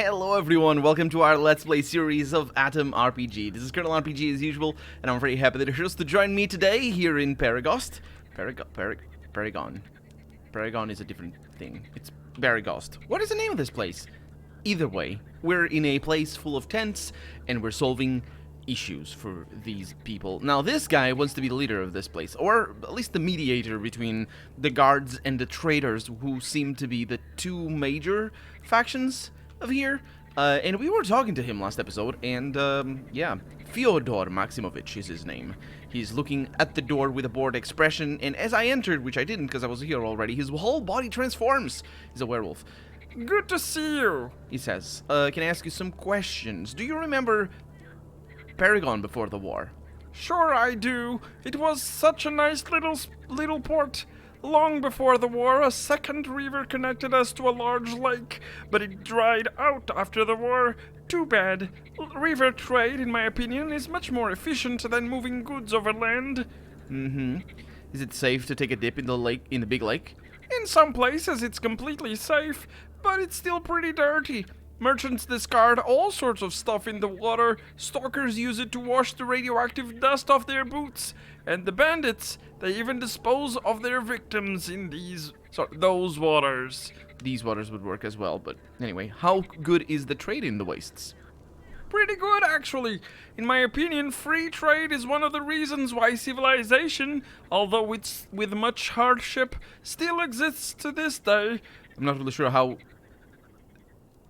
Hello everyone, welcome to our Let's Play series of A.T.O.M RPG. This is Colonel RPG as usual, and I'm very happy that you're here to join me today here in Paragost. Paragon. Paragon is a different thing. It's Paragost. What is the name of this place? Either way, we're in a place full of tents, and we're solving issues for these people. Now, this guy wants to be the leader of this place, or at least the mediator between the guards and the traders, who seem to be the two major factions of here. And we were talking to him last episode, and yeah, Fyodor Maximovich is his name. He's looking at the door with a bored expression, and as I entered, which I didn't because I was here already, his whole body transforms. He's a werewolf. Good to see you, he says. Can I ask you some questions? Do you remember Paragon before the war? Sure I do. It was such a nice little port. Long before the war, a second river connected us to a large lake, but it dried out after the war. Too bad. River trade, in my opinion, is much more efficient than moving goods over land. Is it safe to take a dip in the lake, in the big lake? In some places it's completely safe, but it's still pretty dirty. Merchants discard all sorts of stuff in the water, stalkers use it to wash the radioactive dust off their boots, and the bandits, they even dispose of their victims in those waters. These waters would work as well, but anyway, how good is the trade in the wastes? Pretty good, actually. In my opinion, free trade is one of the reasons why civilization, although it's with much hardship, still exists to this day. I'm not really sure how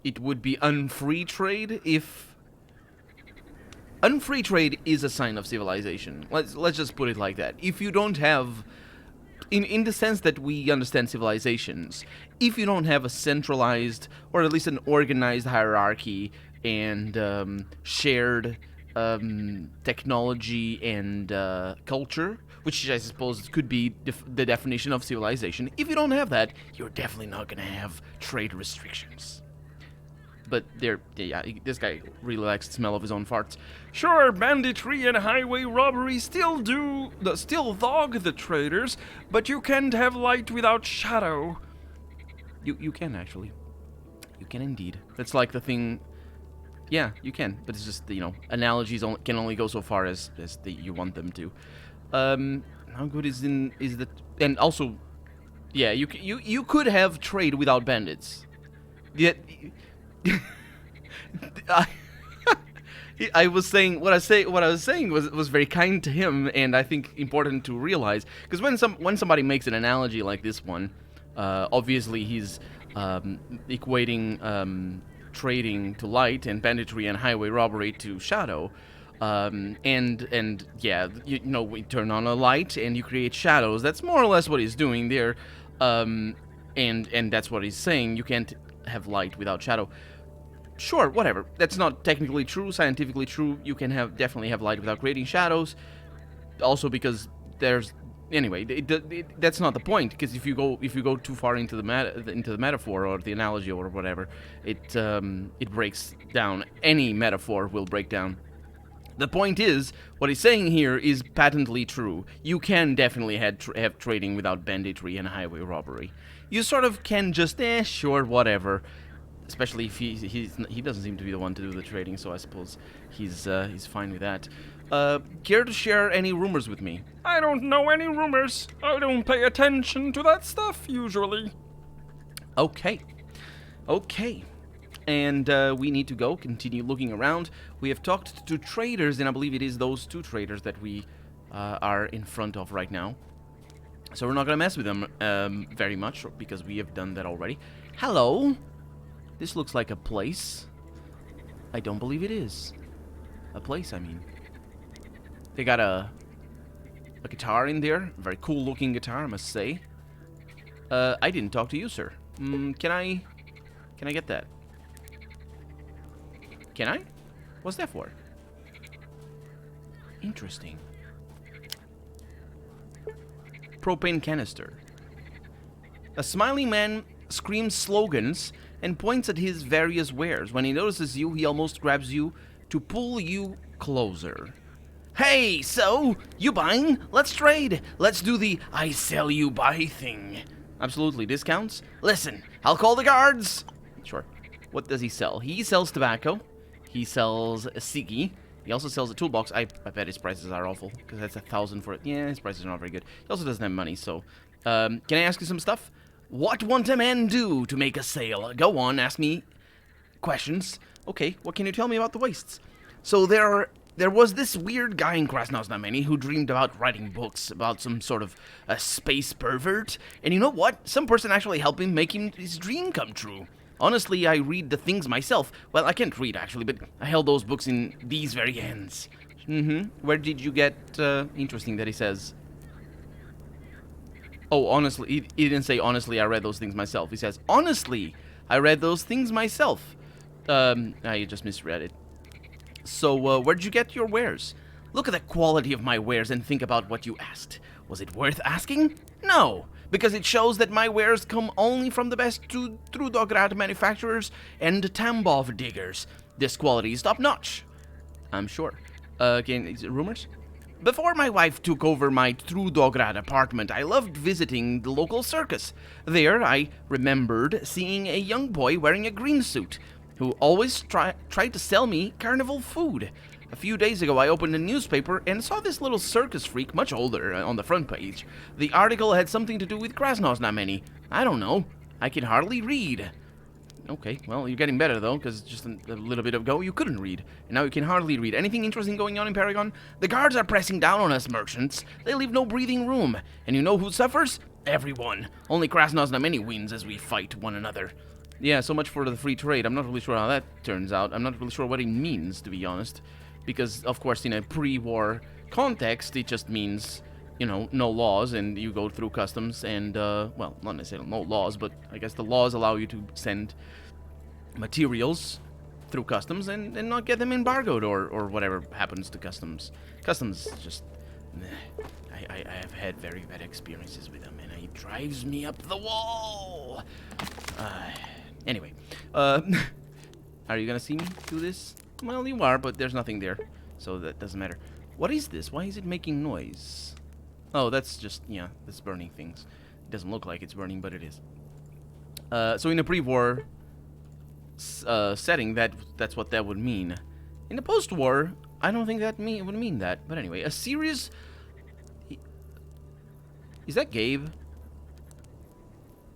it would be unfree trade if... Unfree trade is a sign of civilization. Let's just put it like that. If you don't have... In the sense that we understand civilizations, if you don't have a centralized, or at least an organized hierarchy and shared technology and culture, which I suppose could be the definition of civilization, if you don't have that, you're definitely not going to have trade restrictions. But yeah, this guy really likes the smell of his own farts. Sure, banditry and highway robbery still dog the traders, but you can't have light without shadow. You can, actually. You can indeed. It's like the thing... Yeah, you can, but it's just, you know, analogies can only go so far as you want them to. How good is the... And also, yeah, you could have trade without bandits. Yet... I was saying what I was saying was very kind to him, and I think important to realize, because when somebody makes an analogy like this one, obviously he's equating trading to light and banditry and highway robbery to shadow, and yeah, you know, we turn on a light and you create shadows. That's more or less what he's doing there, and that's what he's saying. You can't have light without shadow. Sure, whatever. That's not technically true, scientifically true. You can definitely have light without creating shadows. Also, because there's anyway, that's not the point. Because if you go too far into the metaphor or the analogy or whatever, it breaks down. Any metaphor will break down. The point is, what he's saying here is patently true. You can definitely have trading without banditry and highway robbery. You sort of can just, sure, whatever. Especially if he doesn't seem to be the one to do the trading, so I suppose he's fine with that. Care to share any rumors with me? I don't know any rumors. I don't pay attention to that stuff, usually. Okay. And we need to continue looking around. We have talked to traders, and I believe it is those two traders that we are in front of right now. So we're not going to mess with them very much, because we have done that already. Hello? This looks like a place. I don't believe it is. A place, I mean. They got a guitar in there. A very cool looking guitar, I must say. I didn't talk to you, sir. Can I get that? Can I? What's that for? Interesting. Propane canister. A smiling man screams slogans and points at his various wares. When he notices you, he almost grabs you to pull you closer. Hey, so, you buying? Let's trade. Let's do the I sell you buy thing. Absolutely. Discounts? Listen, I'll call the guards. Sure. What does he sell? He sells tobacco. He sells a ciggy. He also sells a toolbox. I bet his prices are awful, because that's 1,000 for it. Yeah, his prices are not very good. He also doesn't have money, so... can I ask you some stuff? What won't a man do to make a sale? Go on, ask me questions. Okay, what can you tell me about the wastes? So there was this weird guy in Krasnoznameni who dreamed about writing books about some sort of a space pervert. And you know what? Some person actually helped him make his dream come true. Honestly, I read the things myself. Well, I can't read, actually, but I held those books in these very hands. Where did you get... interesting that he says... Oh, honestly, he didn't say, honestly, I read those things myself. He says, honestly, I read those things myself. I just misread it. So, where'd you get your wares? Look at the quality of my wares and think about what you asked. Was it worth asking? No, because it shows that my wares come only from the best Trudograd manufacturers and Tambov diggers. This quality is top-notch. I'm sure. Is it rumors? Before my wife took over my Trudograd apartment, I loved visiting the local circus. There, I remembered seeing a young boy wearing a green suit, who always tried to sell me carnival food. A few days ago, I opened a newspaper and saw this little circus freak, much older, on the front page. The article had something to do with Krasnoznameni. I don't know. I can hardly read. Okay, well, you're getting better, though, because just a little bit ago you couldn't read, and now you can hardly read. Anything interesting going on in Paragon? The guards are pressing down on us merchants. They leave no breathing room. And you know who suffers? Everyone. Only Krasnoznameni wins as we fight one another. Yeah, so much for the free trade. I'm not really sure how that turns out. I'm not really sure what it means, to be honest. Because, of course, in a pre-war context, it just means, you know, no laws, and you go through customs, and, well, not necessarily no laws, but I guess the laws allow you to send materials through customs and not get them embargoed or whatever happens to customs. Customs just... I have had very bad experiences with them, and it drives me up the wall! Anyway, are you gonna see me do this? Well, you are, but there's nothing there, so that doesn't matter. What is this? Why is it making noise? Oh, that's just, yeah, that's burning things. It doesn't look like it's burning, but it is. So in a pre-war setting, that's what that would mean. In the post-war, I don't think that would mean that. But anyway, a serious... Is that Gabe?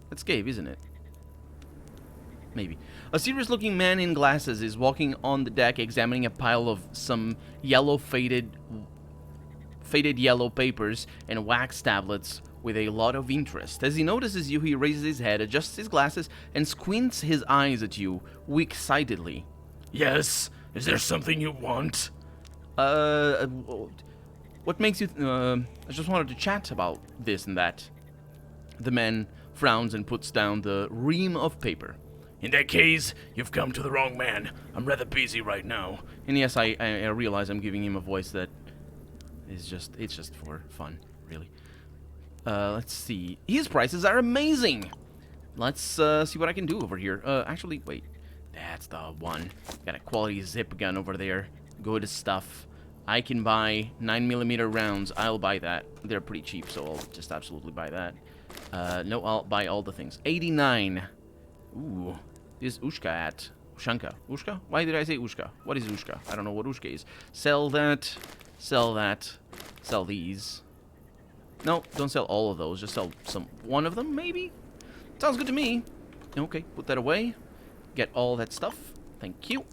That's Gabe, isn't it? Maybe. A serious-looking man in glasses is walking on the deck examining a pile of some yellow faded yellow papers and wax tablets with a lot of interest. As he notices you, he raises his head, adjusts his glasses, and squints his eyes at you, excitedly. Yes? Is there something you want? What makes you... I just wanted to chat about this and that. The man frowns and puts down the ream of paper. In that case, you've come to the wrong man. I'm rather busy right now. And yes, I realize I'm giving him a voice that is just... It's just for fun, really. Let's see. His prices are amazing! Let's see what I can do over here. Actually, wait. That's the one. Got a quality zip gun over there. Good stuff. I can buy 9mm rounds. I'll buy that. They're pretty cheap, so I'll just absolutely buy that. No, I'll buy all the things. 89. Ooh. Is Ushka at? Ushanka. Ushka? Why did I say Ushka? What is Ushka? I don't know what Ushka is. Sell that. Sell that. Sell these. No, don't sell all of those. Just sell one of them, maybe? Sounds good to me. Okay, put that away. Get all that stuff. Thank you.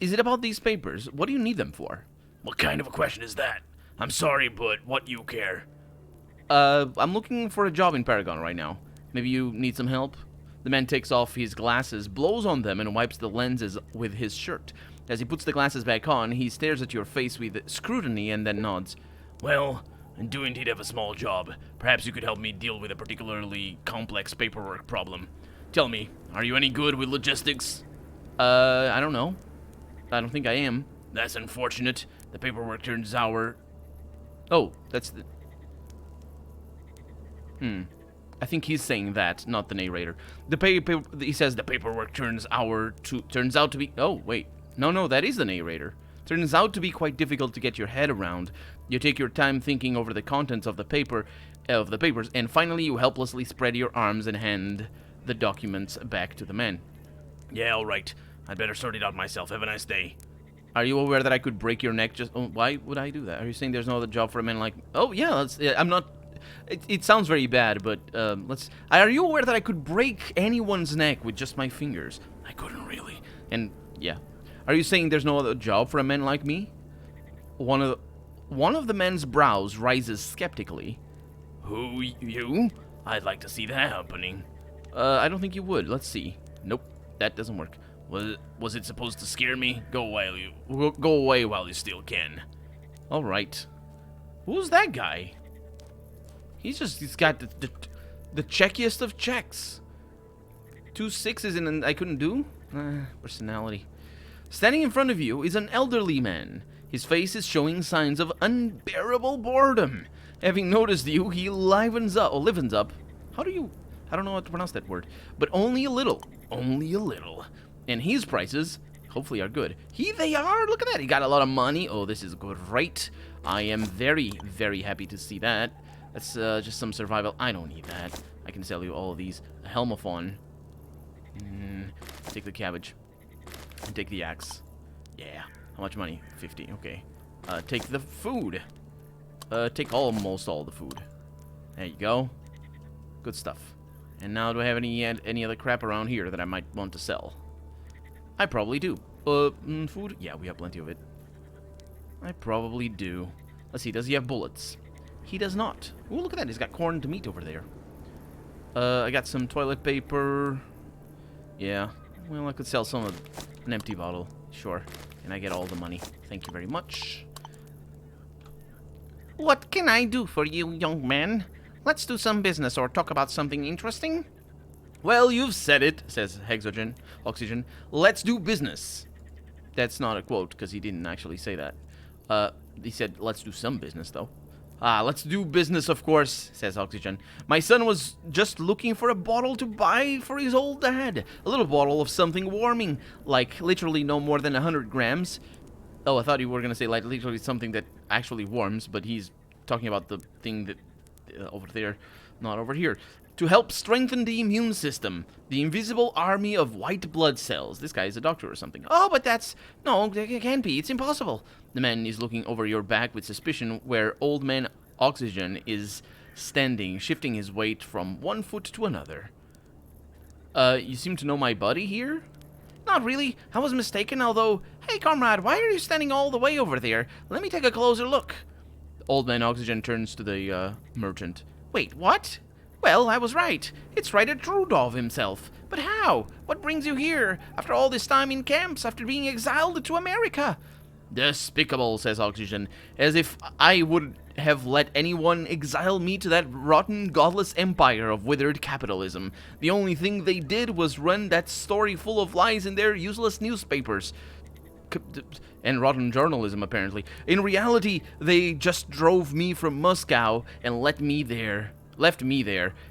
Is it about these papers? What do you need them for? What kind of a question is that? I'm sorry, but what you care? I'm looking for a job in Paragon right now. Maybe you need some help? The man takes off his glasses, blows on them, and wipes the lenses with his shirt. As he puts the glasses back on, he stares at your face with scrutiny and then nods. Well, I do indeed have a small job. Perhaps you could help me deal with a particularly complex paperwork problem. Tell me, are you any good with logistics? I don't know. I don't think I am. That's unfortunate. The paperwork turns sour. Oh, that's the... I think he's saying that, not the narrator. He says the paperwork turns out to be... Oh, wait. No, that is the narrator. Turns out to be quite difficult to get your head around. You take your time thinking over the contents of the paper, of the papers, and finally you helplessly spread your arms and hand the documents back to the man. Yeah, alright. I'd better sort it out myself. Have a nice day. Are you aware that I could break your neck just... Oh, why would I do that? Are you saying there's no other job for a man like... Oh, yeah, I'm not... It sounds very bad, but let's... Are you aware that I could break anyone's neck with just my fingers? I couldn't really. And, yeah. Are you saying there's no other job for a man like me? One of the men's brows rises skeptically. Who, you? I'd like to see that happening. I don't think you would. Let's see. Nope, that doesn't work. Was it supposed to scare me? Go away while you still can. All right. Who's that guy? He's got the checkiest of checks. 2 6s and I couldn't do? Personality. Standing in front of you is an elderly man. His face is showing signs of unbearable boredom. Having noticed you, he livens up. How do you... I don't know how to pronounce that word. But only a little. Only a little. And his prices, hopefully, are good. They are. Look at that. He got a lot of money. Oh, this is great. I am very, very happy to see that. That's just some survival. I don't need that. I can sell you all of these. A helmophone. Take the cabbage. And take the axe. Yeah. How much money? 50. Okay. Take the food. Take almost all the food. There you go. Good stuff. And now, do I have any other crap around here that I might want to sell? I probably do. Food? Yeah, we have plenty of it. I probably do. Let's see, does he have bullets? He does not. Ooh, look at that, he's got corned meat over there. I got some toilet paper. Yeah, well, I could sell some of an empty bottle. Sure. And I get all the money. Thank you very much. What can I do for you, young man? Let's do some business or talk about something interesting. Well, you've said it, says Hexogen. Oxygen. Let's do business. That's not a quote, because he didn't actually say that. He said, let's do some business, though. Let's do business, of course, says Oxygen. My son was just looking for a bottle to buy for his old dad. A little bottle of something warming, like literally no more than 100 grams. Oh, I thought you were going to say like literally something that actually warms, but he's talking about the thing that over there, not over here. To help strengthen the immune system, the invisible army of white blood cells. This guy is a doctor or something. Oh, but that's... No, it can't be. It's impossible. The man is looking over your back with suspicion where old man Oxygen is standing, shifting his weight from one foot to another. You seem to know my buddy here? Not really. I was mistaken, although... Hey, comrade, why are you standing all the way over there? Let me take a closer look. Old man Oxygen turns to the merchant. Wait, what? Well, I was right. It's Ryder Trudov himself. But how? What brings you here, after all this time in camps, after being exiled to America? Despicable, says Oxygen, as if I would have let anyone exile me to that rotten, godless empire of withered capitalism. The only thing they did was run that story full of lies in their useless newspapers. And rotten journalism, apparently. In reality, they just drove me from Moscow and left me there.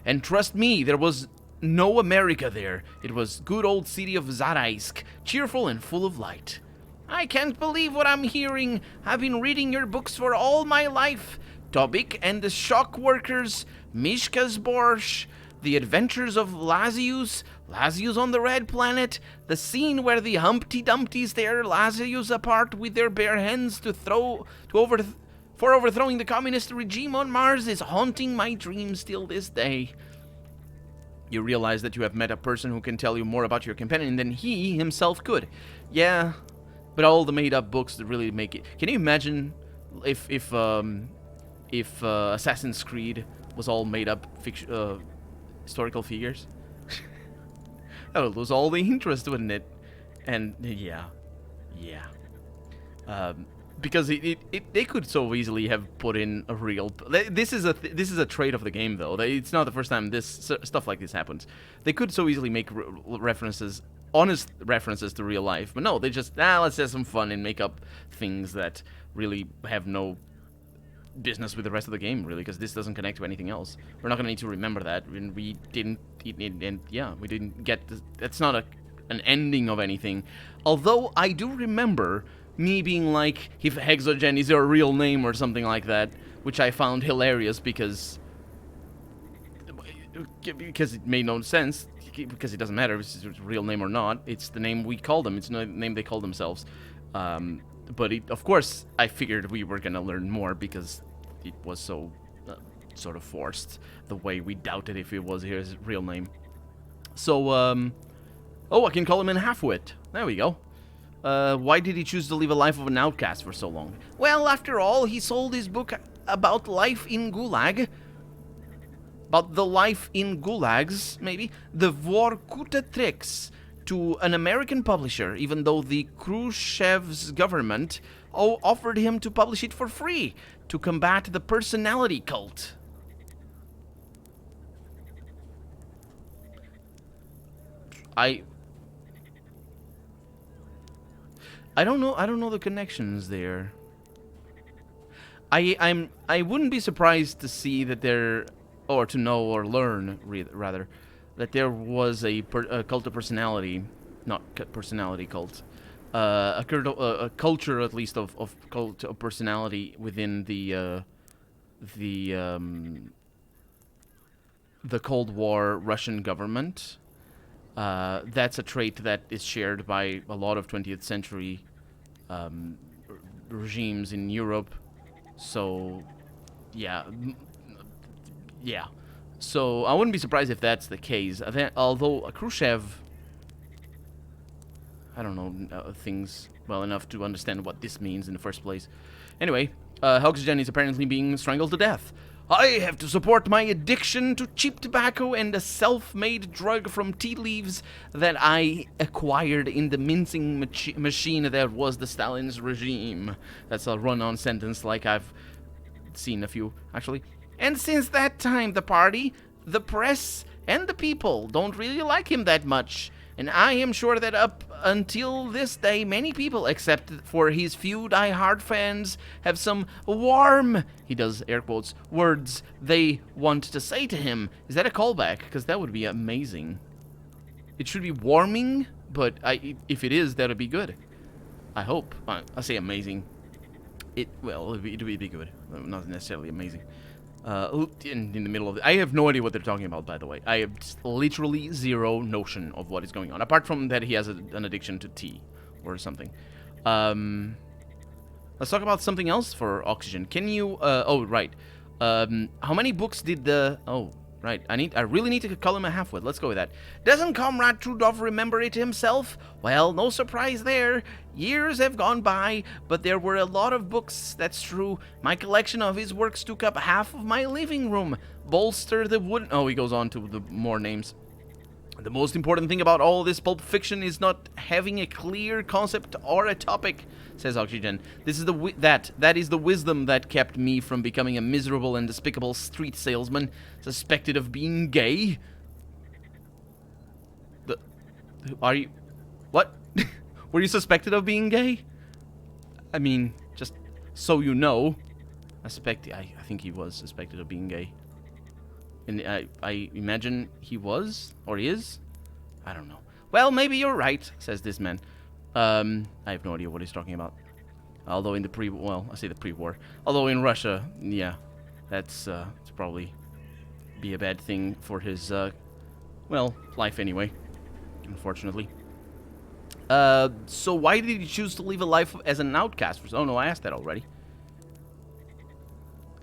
And trust me, there was no America there. It was good old city of Zaraisk, cheerful and full of light. I can't believe what I'm hearing. I've been reading your books for all my life. Tobik and the Shock Workers, Mishka's Borscht, The Adventures of Lazius, Lazius on the Red Planet, the scene where the Humpty Dumptys tear Lazius apart with their bare hands for overthrowing the communist regime on Mars is haunting my dreams till this day. You realize that you have met a person who can tell you more about your companion than he himself could. Yeah, but all the made-up books that really make it... Can you imagine if Assassin's Creed was all made-up historical figures? That would lose all the interest, wouldn't it? And, yeah. Because they could so easily have put in a real... This is a trait of the game, though. It's not the first time stuff like this happens. They could so easily make references, honest references to real life. But no, they just, let's have some fun and make up things that really have no business with the rest of the game, really, because this doesn't connect to anything else. We're not going to need to remember that. And we didn't get... That's not an ending of anything. Although I do remember... me being like, if Hexogen is your real name or something like that, which I found hilarious because because it made no sense, because it doesn't matter if it's his real name or not. It's the name we call them. It's not the name they call themselves. But of course, I figured we were gonna learn more because it was so sort of forced. The way we doubted if it was his real name. So, oh, I can call him in Halfwit. There we go. Why did he choose to live a life of an outcast for so long? Well, after all, he sold his book about life in Gulag. About the life in gulags, maybe, the Vorkuta tricks, to an American publisher, even though the Khrushchev's government offered him to publish it for free to combat the personality cult. I don't know. I don't know the connections there. I wouldn't be surprised to see that there, or to know or learn rather, that there was a cult of personality, not personality cult, a culture at least of cult of personality within the Cold War Russian government. That's a trait that is shared by a lot of 20th century regimes in Europe. So, yeah. Yeah. So, I wouldn't be surprised if that's the case. Although Khrushchev, I don't know things well enough to understand what this means in the first place. Anyway, Hexogen is apparently being strangled to death. I have to support my addiction to cheap tobacco and a self-made drug from tea leaves that I acquired in the mincing machine that was the Stalin's regime. That's a run-on sentence like I've seen a few, actually. And since that time, the party, the press, and the people don't really like him that much. And I am sure that up until this day, many people, except for his few die-hard fans, have some warm, he does air quotes, words they want to say to him. Is that a callback? Because that would be amazing. It should be warming, but if it is, that would be good. I hope. I say amazing. It would be good. Not necessarily amazing. In the middle of it. I have no idea what they're talking about, by the way. I have literally zero notion of what is going on. Apart from that he has an addiction to tea or something. Let's talk about something else for Oxygen. Can you, oh, right. How many books did the, oh, right. I really need to call him a halfwit. Let's go with that. Doesn't Comrade Trudov remember it himself? Well, no surprise there. Years have gone by, but there were a lot of books, that's true. My collection of his works took up half of my living room. Bolster the wood... Oh, he goes on to the more names. The most important thing about all this pulp fiction is not having a clear concept or a topic, says Oxygen. This is that is the wisdom that kept me from becoming a miserable and despicable street salesman, suspected of being gay. Are you... What? Were you suspected of being gay? I mean, just so you know. I think he was suspected of being gay. And I imagine he was? Or is? I don't know. Well, maybe you're right, says this man. I have no idea what he's talking about. Although in the well, I say the pre-war. Although in Russia, yeah, it's probably be a bad thing for his, well, life anyway. Unfortunately. So why did he choose to live a life as an outcast? Oh no, I asked that already.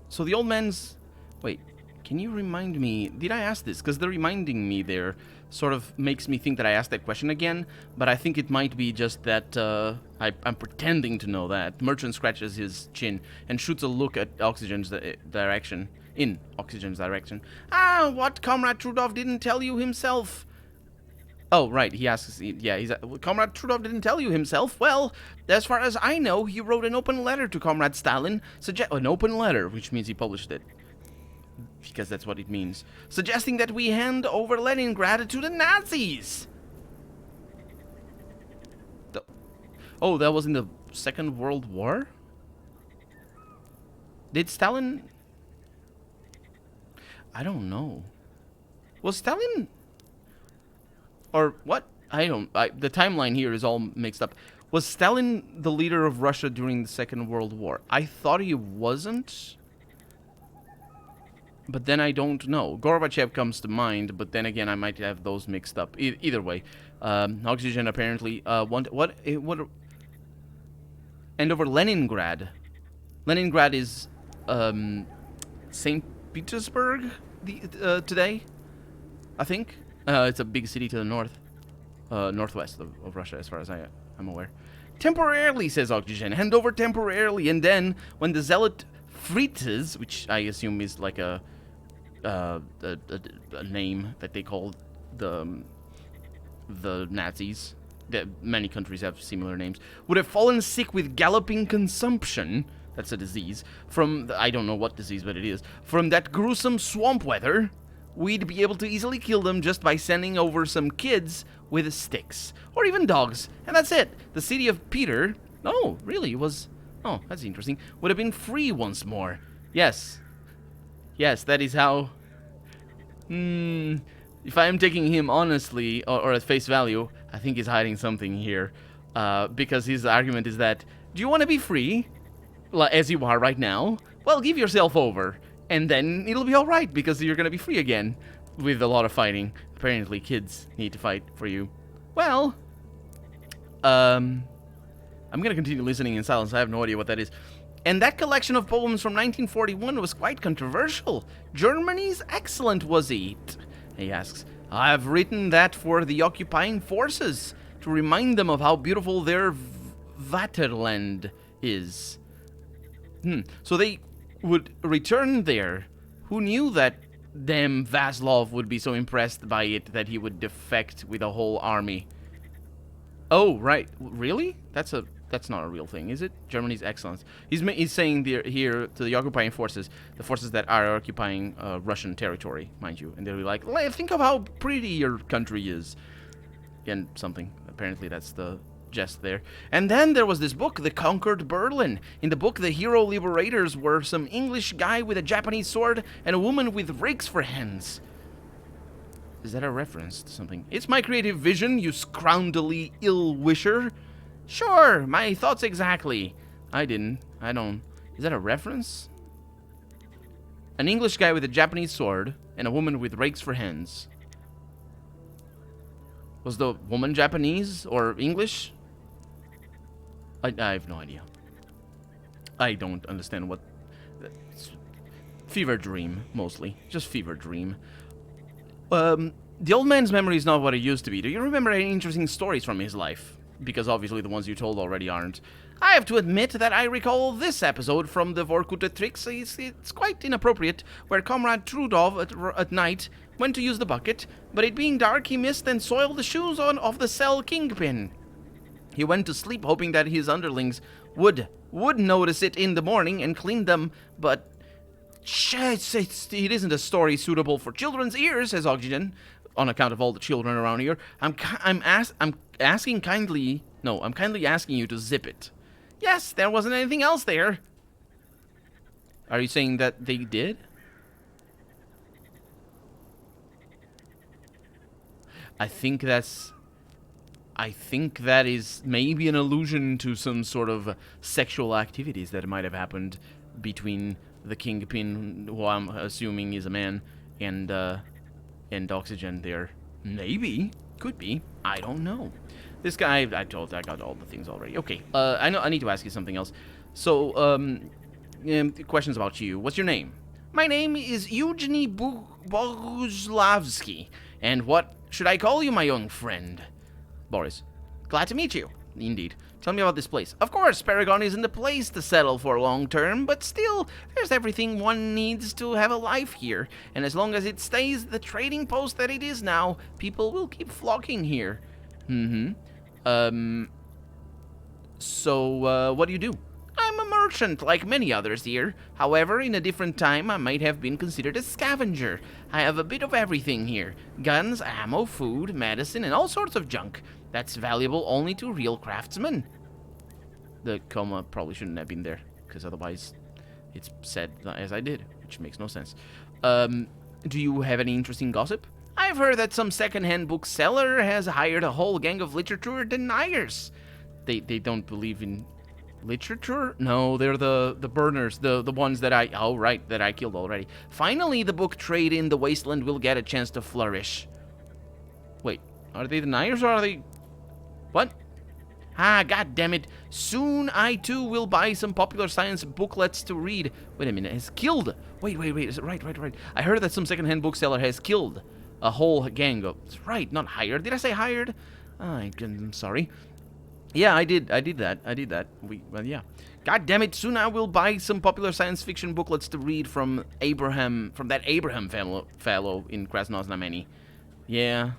So the old man's... Wait, can you remind me... Did I ask this? Because the reminding me there sort of makes me think that I asked that question again, but I think it might be just that I'm pretending to know that. Merchant scratches his chin and shoots a look at Oxygen's direction. In Oxygen's direction. Ah, what Comrade Trudov didn't tell you himself? Oh, right, he asks, yeah, Comrade Trudov didn't tell you himself. Well, as far as I know, he wrote an open letter to Comrade Stalin, an open letter, which means he published it. Because that's what it means. Suggesting that we hand over Leningrad to the Nazis! Oh, that was in the Second World War? Did Stalin... I don't know. Was Stalin... Or what? The timeline here is all mixed up. Was Stalin the leader of Russia during the Second World War? I thought he wasn't. but then I don't know. Gorbachev comes to mind, but then again, I might have those mixed up. Either way, Oxygen apparently what? And over Leningrad. Leningrad is St. Petersburg today, I think. It's a big city to the northwest of Russia, as far as I'm aware. Temporarily, says Oxygen. Hand over temporarily, and then when the zealot Fritzes, which I assume is like a name that they call the Nazis, that many countries have similar names, would have fallen sick with galloping consumption. That's a disease. I don't know what disease, but it is. From that gruesome swamp weather, we'd be able to easily kill them just by sending over some kids with sticks. Or even dogs. And that's it. The city of Peter, oh, really, was... Oh, that's interesting. Would have been free once more. Yes. Yes, that is how... If I am taking him honestly, or at face value, I think he's hiding something here. Because his argument is that, do you want to be free? As you are right now? Well, give yourself over. And then it'll be alright, because you're going to be free again. With a lot of fighting. Apparently, kids need to fight for you. Well, I'm going to continue listening in silence. I have no idea what that is. And that collection of poems from 1941 was quite controversial. Germany's excellent, was it? He asks. I've written that for the occupying forces, to remind them of how beautiful their Vaterland is. So they would return there. Who knew that damn Vaslov would be so impressed by it that he would defect with a whole army? Oh, right. Really? That's not a real thing, is it? Germany's excellence. He's saying here to the occupying forces, the forces that are occupying Russian territory, mind you, and they'll be like, think of how pretty your country is, and something. Apparently, that's the jest there. And then there was this book, The Conquered Berlin. In the book, the hero liberators were some English guy with a Japanese sword and a woman with rakes for hands. Is that a reference to something? It's my creative vision, you scroundily ill-wisher. Sure, my thoughts exactly. I don't. Is that a reference? An English guy with a Japanese sword and a woman with rakes for hands. Was the woman Japanese or English? I have no idea. I don't understand what... Fever dream, mostly. Just fever dream. The old man's memory is not what it used to be. Do you remember any interesting stories from his life? Because obviously the ones you told already aren't. I have to admit that I recall this episode from the Vorkuta Tricks. It's quite inappropriate, where Comrade Trudov at night went to use the bucket, but it being dark he missed and soiled the shoes of the cell kingpin. He went to sleep hoping that his underlings would notice it in the morning and clean them, but... It isn't a story suitable for children's ears, says Oxygen, on account of all the children around here. I'm kindly asking you to zip it. Yes, there wasn't anything else there. Are you saying that they did? I think that is maybe an allusion to some sort of sexual activities that might have happened between the kingpin, who I'm assuming is a man, and Oxygen there. Maybe. Could be. I don't know. This guy, I got all the things already. Okay, I need to ask you something else. So, questions about you. What's your name? My name is Eugeny Boguslavsky. And what should I call you, my young friend? Boris. Glad to meet you. Indeed. Tell me about this place. Of course, Paragon isn't the place to settle for long term, but still, there's everything one needs to have a life here. And as long as it stays the trading post that it is now, people will keep flocking here. So, what do you do? I'm a merchant, like many others here. However, in a different time, I might have been considered a scavenger. I have a bit of everything here. Guns, ammo, food, medicine, and all sorts of junk. That's valuable only to real craftsmen. The comma probably shouldn't have been there, because otherwise it's said as I did, which makes no sense. Do you have any interesting gossip? I've heard that some second-hand bookseller has hired a whole gang of literature deniers. They don't believe in Literature? No, they're the burners, the ones that I... Oh, right, that I killed already. Finally, the book trade in the wasteland will get a chance to flourish. Wait, are they deniers or are they... What? Ah, god damn it. Soon I too will buy some popular science booklets to read. Wait a minute, has killed... Wait, is it right? I heard that some secondhand bookseller has killed a whole gang of... Right, not hired. Did I say hired? I'm sorry. Yeah, I did that. Well, yeah. God damn it, soon I will buy some popular science fiction booklets to read from that Abraham fellow in Krasnoznameni. Yeah.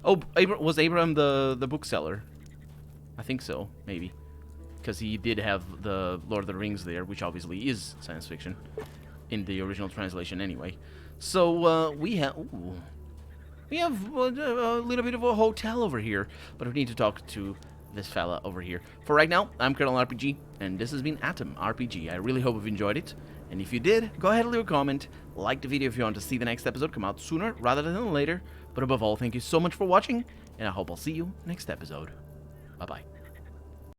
Oh, was Abraham the bookseller? I think so, maybe. Because he did have the Lord of the Rings there, which obviously is science fiction in the original translation anyway. So, we have a little bit of a hotel over here, but we need to talk to this fella over here. For right now, I'm Colonel RPG, and this has been A.T.O.M RPG. I really hope you've enjoyed it, and if you did, go ahead and leave a comment, like the video if you want to see the next episode come out sooner rather than later, but above all, thank you so much for watching, and I hope I'll see you next episode. Bye-bye.